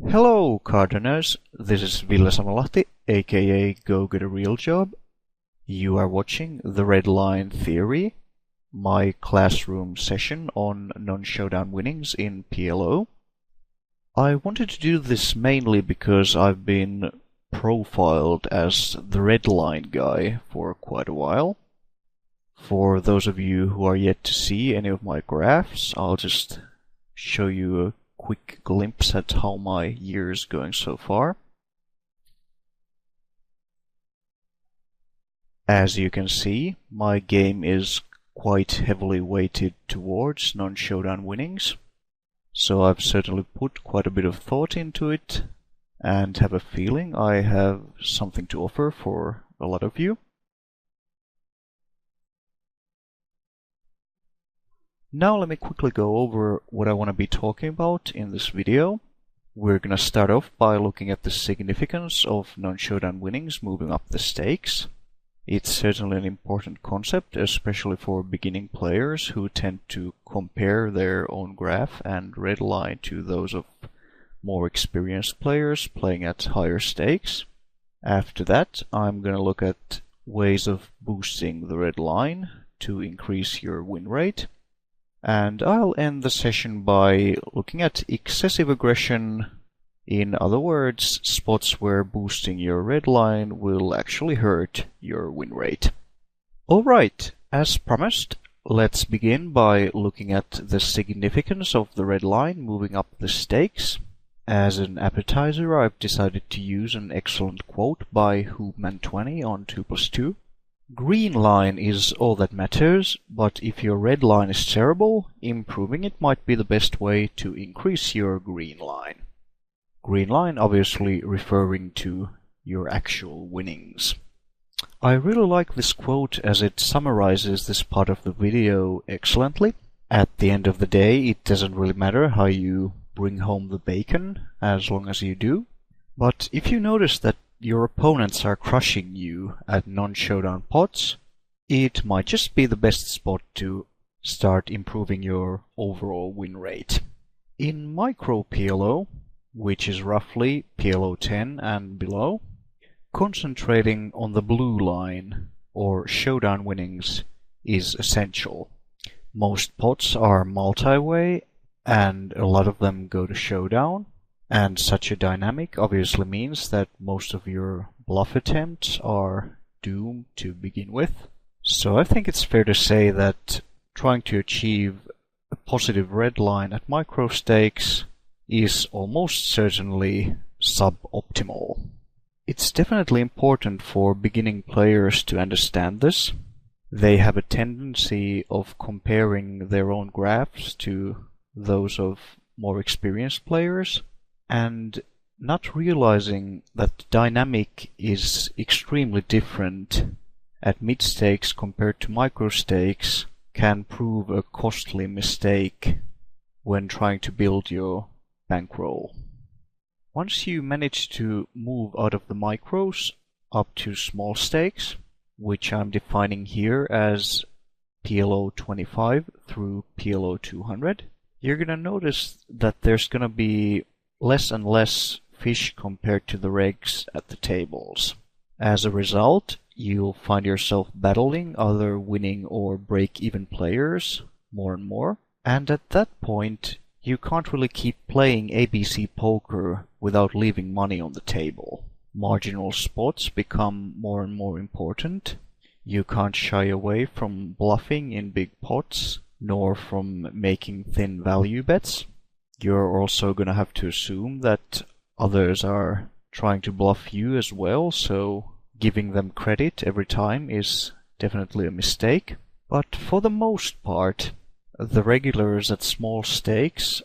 Hello, CardRunners. This is Ville, aka GoGetaRealJob. You are watching the Redline Theory, my classroom session on non-showdown winnings in PLO. I wanted to do this mainly because I've been profiled as the Redline guy for quite a while. For those of you who are yet to see any of my graphs, I'll just show you a quick glimpse at how my year is going so far. As you can see, my game is quite heavily weighted towards non-showdown winnings, so I've certainly put quite a bit of thought into it and have a feeling I have something to offer for a lot of you. Now let me quickly go over what I want to be talking about in this video. We're going to start off by looking at the significance of non-showdown winnings moving up the stakes. It's certainly an important concept, especially for beginning players who tend to compare their own graph and redline to those of more experienced players playing at higher stakes. After that, I'm going to look at ways of boosting the redline to increase your win rate. And I'll end the session by looking at excessive aggression, in other words, spots where boosting your redline will actually hurt your win rate. Alright, as promised, let's begin by looking at the significance of the redline moving up the stakes. As an appetizer, I've decided to use an excellent quote by Hoopman20 on 2+2. Green line is all that matters, but if your red line is terrible, improving it might be the best way to increase your green line. Green line obviously referring to your actual winnings. I really like this quote as it summarizes this part of the video excellently. At the end of the day, it doesn't really matter how you bring home the bacon, as long as you do. But if you notice that your opponents are crushing you at non-showdown pots, it might just be the best spot to start improving your overall win rate. In micro PLO, which is roughly PLO 10 and below, concentrating on the blue line or showdown winnings is essential. Most pots are multi-way and a lot of them go to showdown. And such a dynamic obviously means that most of your bluff attempts are doomed to begin with. So I think it's fair to say that trying to achieve a positive red line at micro stakes is almost certainly suboptimal. It's definitely important for beginning players to understand this. They have a tendency of comparing their own graphs to those of more experienced players, and not realizing that the dynamic is extremely different at mid stakes compared to micro stakes can prove a costly mistake when trying to build your bankroll. Once you manage to move out of the micros up to small stakes, which I'm defining here as PLO 25 through PLO 200, you're going to notice that there's going to be less and less fish compared to the regs at the tables. As a result, you'll find yourself battling other winning or break-even players more and more, and at that point you can't really keep playing ABC poker without leaving money on the table. Marginal spots become more and more important. You can't shy away from bluffing in big pots, nor from making thin value bets. You're also going to have to assume that others are trying to bluff you as well, so giving them credit every time is definitely a mistake. But for the most part, the regulars at small stakes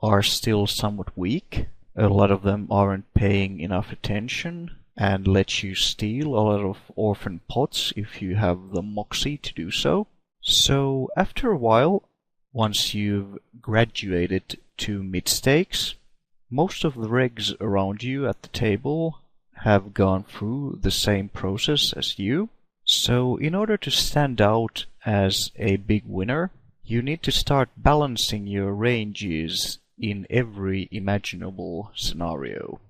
are still somewhat weak. A lot of them aren't paying enough attention and let you steal a lot of orphan pots if you have the moxie to do so. So after a while, once you've graduated to mid-stakes, most of the regs around you at the table have gone through the same process as you. So in order to stand out as a big winner, you need to start balancing your ranges in every imaginable scenario.